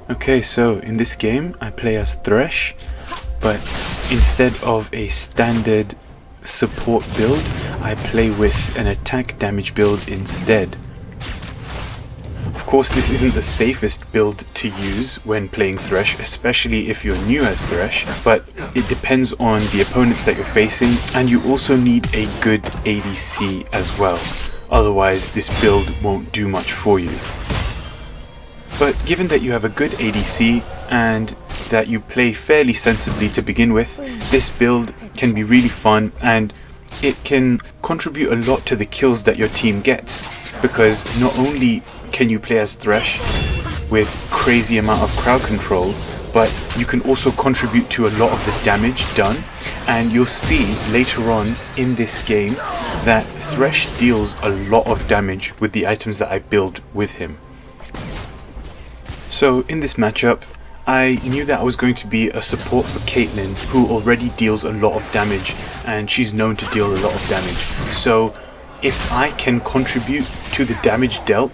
Okay, so in this game I play as Thresh, but instead of a standard support build, I play with an attack damage build instead. Of course, this isn't the safest build to use when playing Thresh, especially if you're new as Thresh, but it depends on the opponents that you're facing, and you also need a good ADC as well. Otherwise, this build won't do much for you. But given that you have a good ADC and that you play fairly sensibly to begin with, this build can be really fun and it can contribute a lot to the kills that your team gets, because not only can you play as Thresh with crazy amount of crowd control, but you can also contribute to a lot of the damage done, and you'll see later on in this game that Thresh deals a lot of damage with the items that I build with him. So in this matchup, I knew that I was going to be a support for Caitlyn, who already deals a lot of damage, and she's known to deal a lot of damage. So if I can contribute to the damage dealt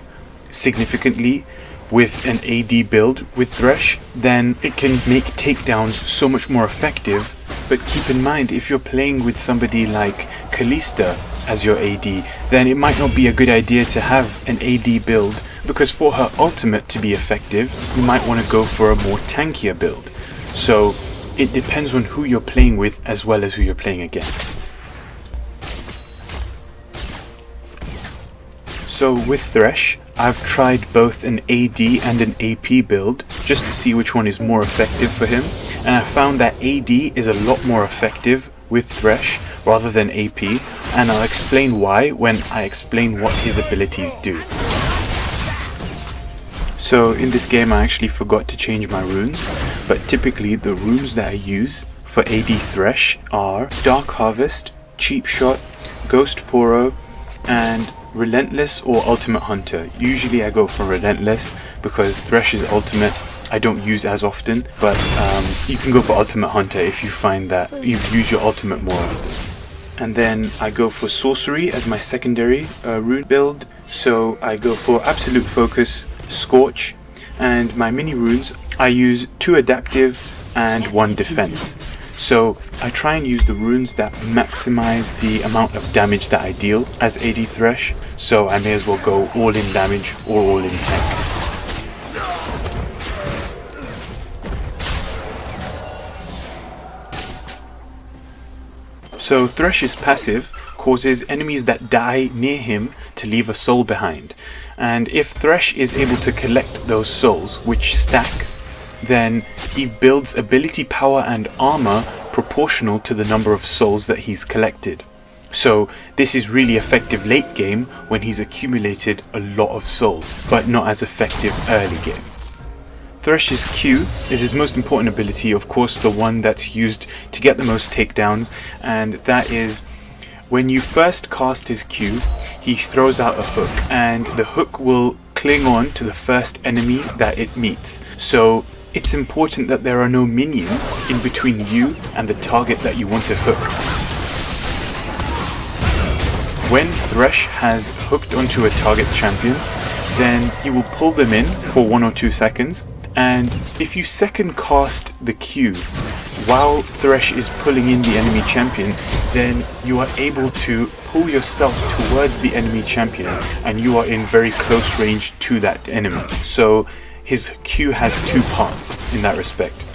significantly with an AD build with Thresh, then it can make takedowns so much more effective. But keep in mind, if you're playing with somebody like Kalista as your AD, then it might not be a good idea to have an AD build, because for her ultimate to be effective, you might want to go for a more tankier build. So it depends on who you're playing with as well as who you're playing against. So with Thresh, I've tried both an AD and an AP build just to see which one is more effective for him, and I found that AD is a lot more effective with Thresh rather than AP, and I'll explain why when I explain what his abilities do. So in this game I actually forgot to change my runes, but typically the runes that I use for AD Thresh are Dark Harvest, Cheap Shot, Ghost Poro, and Relentless or Ultimate Hunter. Usually I go for Relentless because Thresh's ultimate I don't use as often, but you can go for Ultimate Hunter if you find that you've used your ultimate more often. And then I go for Sorcery as my secondary rune build, so I go for Absolute Focus, Scorch, and my mini runes I use 2 adaptive and 1 defense. So I try and use the runes that maximize the amount of damage that I deal as AD Thresh, so I may as well go all in damage or all in tank. So Thresh's passive causes enemies that die near him to leave a soul behind, and if Thresh is able to collect those souls, which stack, then he builds ability power and armor proportional to the number of souls that he's collected. So this is really effective late game when he's accumulated a lot of souls, but not as effective early game. Thresh's Q is his most important ability, of course the one that's used to get the most takedowns, and that is when you first cast his Q, he throws out a hook, and the hook will cling on to the first enemy that it meets. So it's important that there are no minions in between you and the target that you want to hook. When Thresh has hooked onto a target champion, then you will pull them in for 1 or 2 seconds, and if you second cast the Q while Thresh is pulling in the enemy champion, then you are able to pull yourself towards the enemy champion and you are in very close range to that enemy. So his Q has 2 parts in that respect.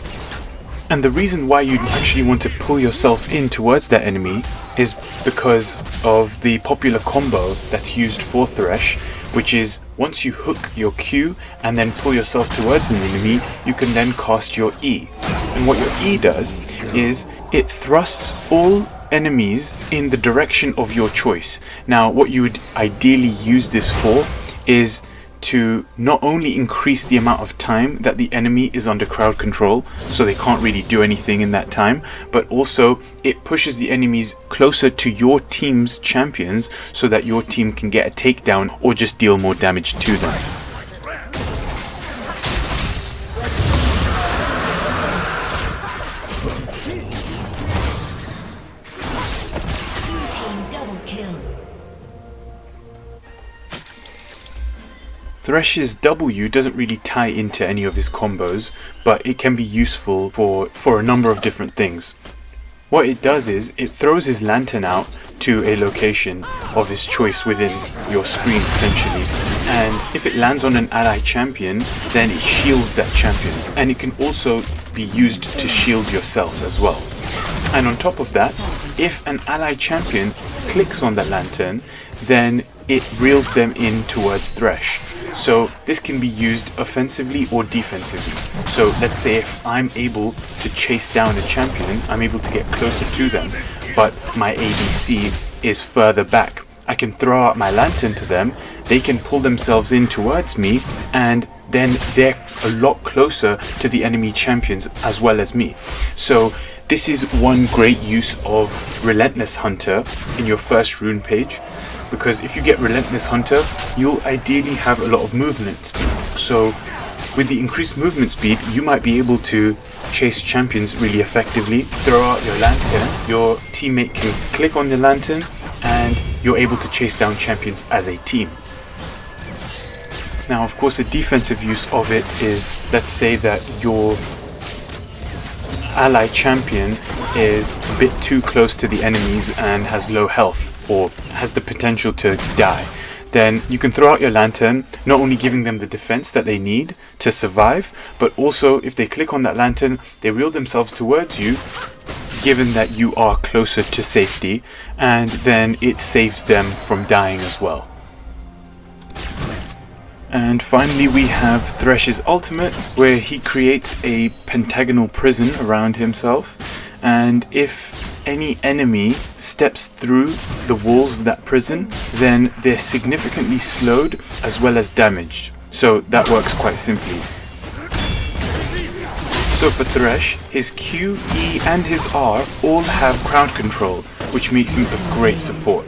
And the reason why you actually want to pull yourself in towards that enemy is because of the popular combo that's used for Thresh, which is once you hook your Q and then pull yourself towards an enemy, you can then cast your E. And what your E does is it thrusts all enemies in the direction of your choice. Now what you would ideally use this for is to not only increase the amount of time that the enemy is under crowd control, so they can't really do anything in that time, but also it pushes the enemies closer to your team's champions so that your team can get a takedown or just deal more damage to them. Thresh's W doesn't really tie into any of his combos, but it can be useful for a number of different things. What it does is, it throws his lantern out to a location of his choice within your screen essentially, and if it lands on an ally champion, then it shields that champion, and it can also be used to shield yourself as well. And on top of that, if an ally champion clicks on that lantern, then it reels them in towards Thresh. So this can be used offensively or defensively. So let's say if I'm able to chase down a champion, I'm able to get closer to them, but my ADC is further back. I can throw out my lantern to them, they can pull themselves in towards me, and then they're a lot closer to the enemy champions as well as me. So this is one great use of Relentless Hunter in your first rune page, because if you get Relentless Hunter, you'll ideally have a lot of movement speed. So with the increased movement speed, you might be able to chase champions really effectively, throw out your lantern, your teammate can click on the lantern, and you're able to chase down champions as a team. Now, of course, a defensive use of it is, let's say that your ally champion is a bit too close to the enemies and has low health or has the potential to die. Then you can throw out your lantern, not only giving them the defense that they need to survive, but also if they click on that lantern, they reel themselves towards you, given that you are closer to safety, and then it saves them from dying as well. And finally we have Thresh's ultimate, where he creates a pentagonal prison around himself, and if any enemy steps through the walls of that prison, then they're significantly slowed as well as damaged. So that works quite simply. So for Thresh, his Q, E and his R all have crowd control, which makes him a great support.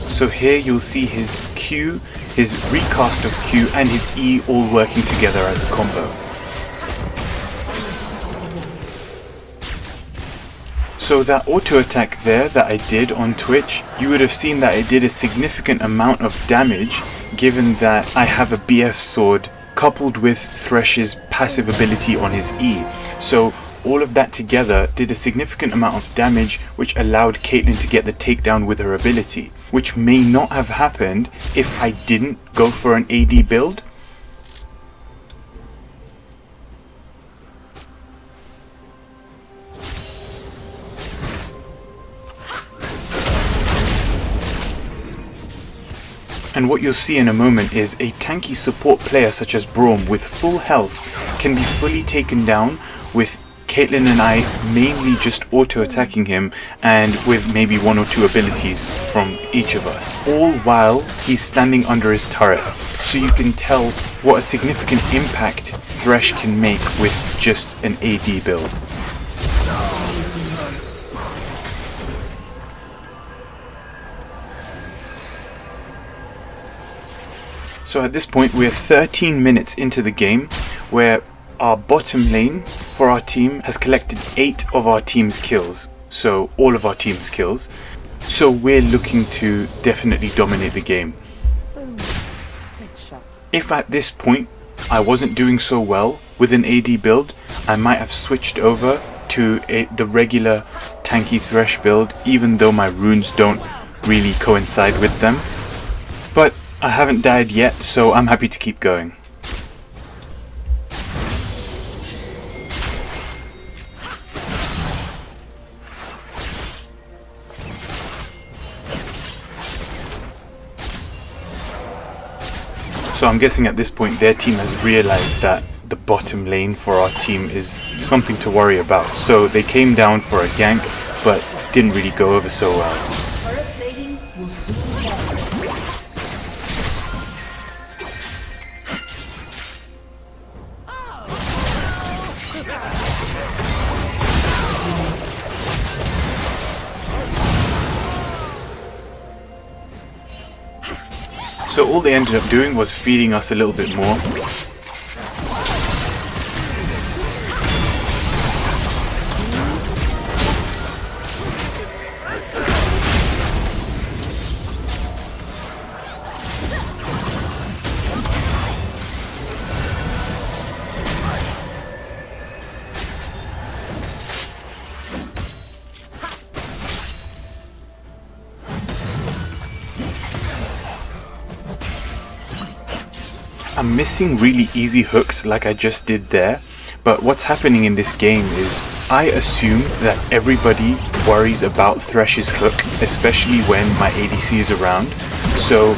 So here you'll see his Q, his recast of Q and his E all working together as a combo. So that auto attack there that I did on Twitch, you would have seen that it did a significant amount of damage, given that I have a BF sword coupled with Thresh's passive ability on his E. So all of that together did a significant amount of damage, which allowed Caitlyn to get the takedown with her ability, which may not have happened if I didn't go for an AD build. And what you'll see in a moment is a tanky support player such as Braum with full health can be fully taken down with Caitlyn and I mainly just auto-attacking him and with maybe one or two abilities from each of us, all while he's standing under his turret. So you can tell what a significant impact Thresh can make with just an AD build. So at this point we're 13 minutes into the game, where our bottom lane for our team has collected 8 of our team's kills, so all of our team's kills. So we're looking to definitely dominate the game. If at this point I wasn't doing so well with an AD build, I might have switched over to the regular tanky Thresh build, even though my runes don't really coincide with them. But I haven't died yet, so I'm happy to keep going. So I'm guessing at this point their team has realized that the bottom lane for our team is something to worry about. So they came down for a gank, but didn't really go over so well. So all they ended up doing was feeding us a little bit more. I'm missing really easy hooks like I just did there, but what's happening in this game is I assume that everybody worries about Thresh's hook, especially when my ADC is around. So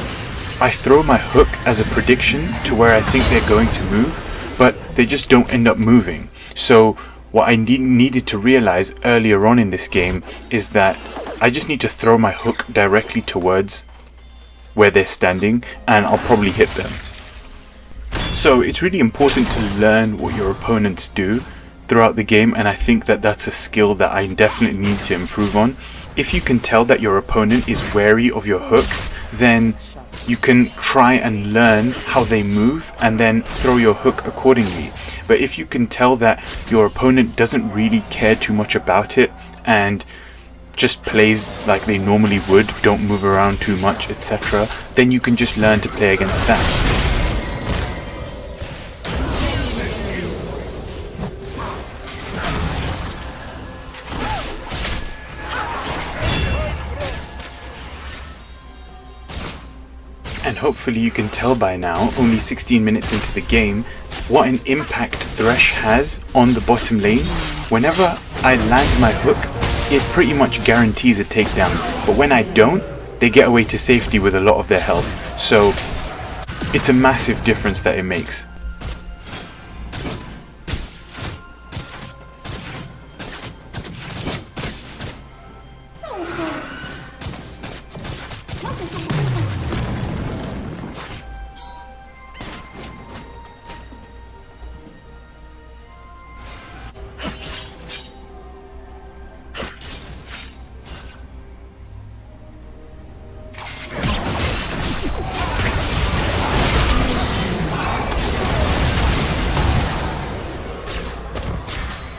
I throw my hook as a prediction to where I think they're going to move, but they just don't end up moving. So what I needed to realize earlier on in this game is that I just need to throw my hook directly towards where they're standing and I'll probably hit them. So it's really important to learn what your opponents do throughout the game, and I think that that's a skill that I definitely need to improve on. If you can tell that your opponent is wary of your hooks, then you can try and learn how they move and then throw your hook accordingly. But if you can tell that your opponent doesn't really care too much about it and just plays like they normally would, don't move around too much, etc., then you can just learn to play against that. And hopefully you can tell by now, only 16 minutes into the game, what an impact Thresh has on the bottom lane. Whenever I land my hook, it pretty much guarantees a takedown. But when I don't, they get away to safety with a lot of their health. So it's a massive difference that it makes.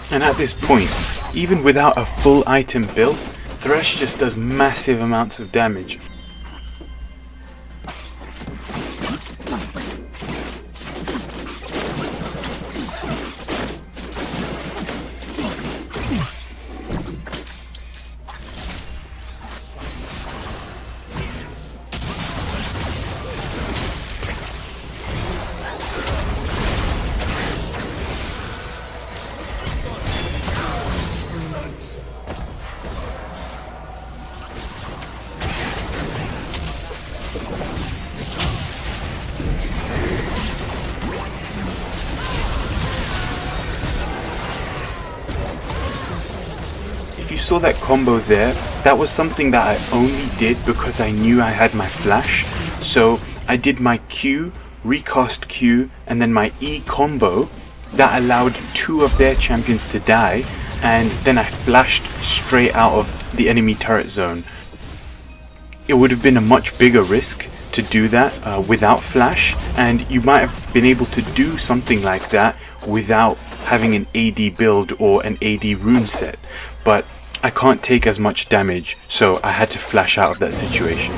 And at this point, even without a full item build, Thresh just does massive amounts of damage. If you saw that combo there, that was something that I only did because I knew I had my flash. So I did my Q, recast Q, and then my E combo that allowed two of their champions to die, and then I flashed straight out of the enemy turret zone. It would have been a much bigger risk to do that without flash, and you might have been able to do something like that without having an AD build or an AD rune set, but I can't take as much damage, so I had to flash out of that situation.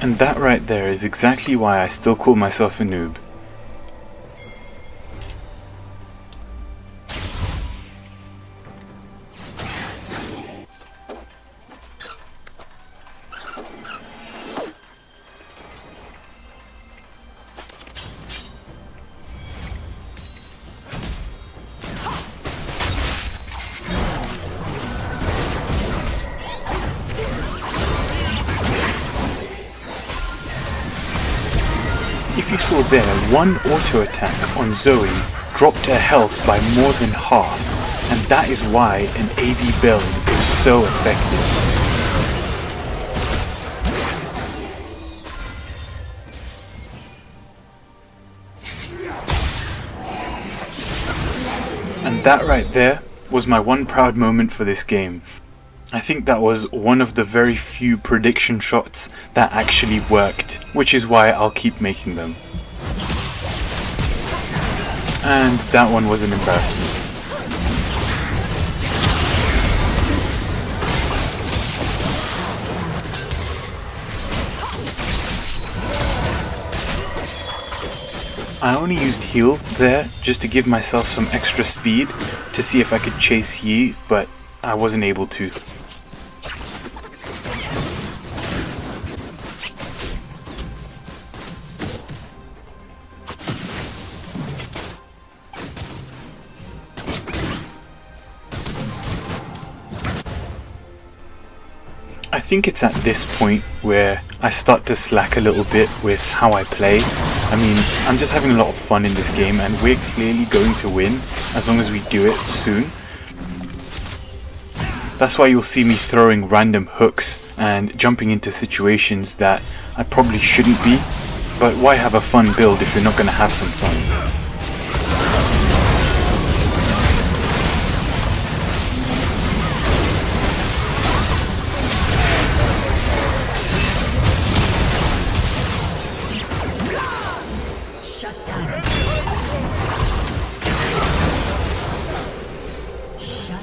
And that right there is exactly why I still call myself a noob. If you saw there, one auto attack on Zoe dropped her health by more than half, and that is why an AD build is so effective. And that right there was my one proud moment for this game. I think that was one of the very few prediction shots that actually worked, which is why I'll keep making them. And that one was an embarrassment. I only used heal there just to give myself some extra speed to see if I could chase Yi, but I wasn't able to. I think it's at this point where I start to slack a little bit with how I play. I mean, I'm just having a lot of fun in this game and we're clearly going to win as long as we do it soon. That's why you'll see me throwing random hooks and jumping into situations that I probably shouldn't be. But why have a fun build if you're not going to have some fun?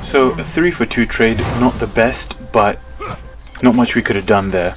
So a 3 for 2 trade, not the best, but not much we could have done there.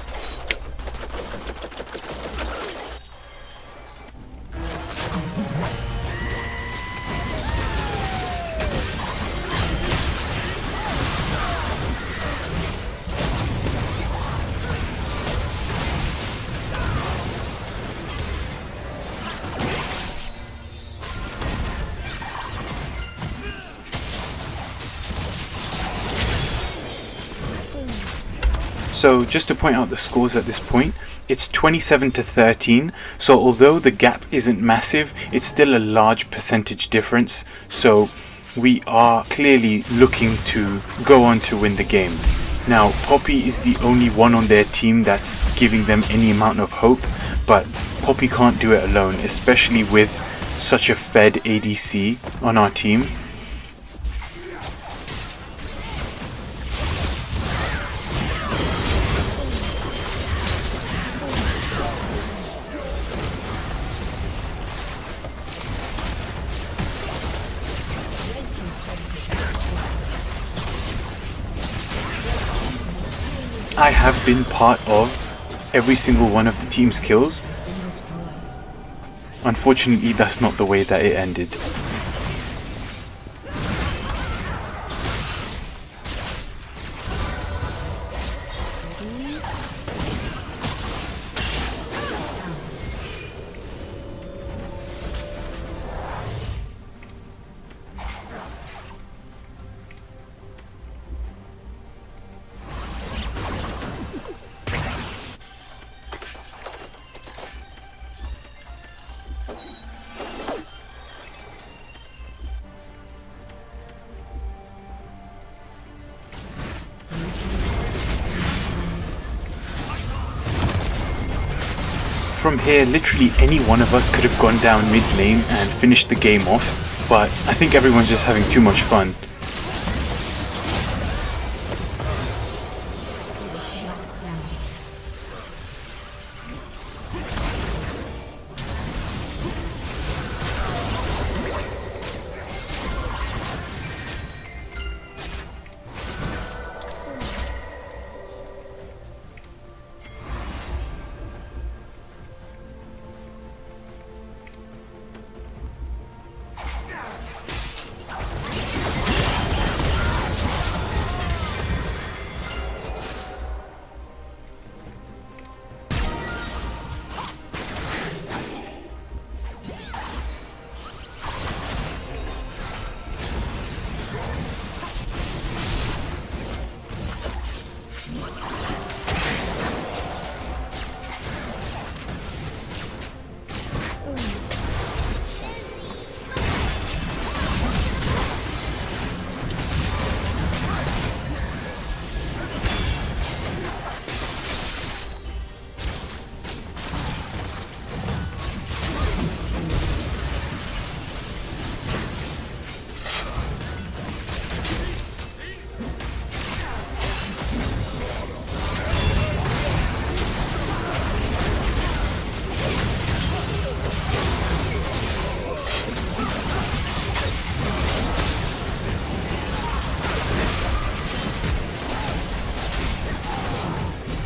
So just to point out the scores at this point, it's 27 to 13, so although the gap isn't massive, it's still a large percentage difference, so we are clearly looking to go on to win the game. Now, Poppy is the only one on their team that's giving them any amount of hope, but Poppy can't do it alone, especially with such a fed ADC on our team. I have been part of every single one of the team's kills. Unfortunately, that's not the way that it ended. From here, literally any one of us could have gone down mid lane and finished the game off, but I think everyone's just having too much fun.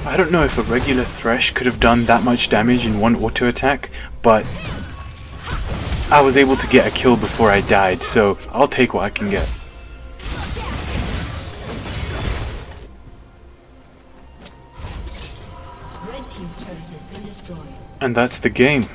I don't know if a regular Thresh could have done that much damage in one auto attack, but I was able to get a kill before I died, so I'll take what I can get. Red team's turret has been destroyed. And that's the game.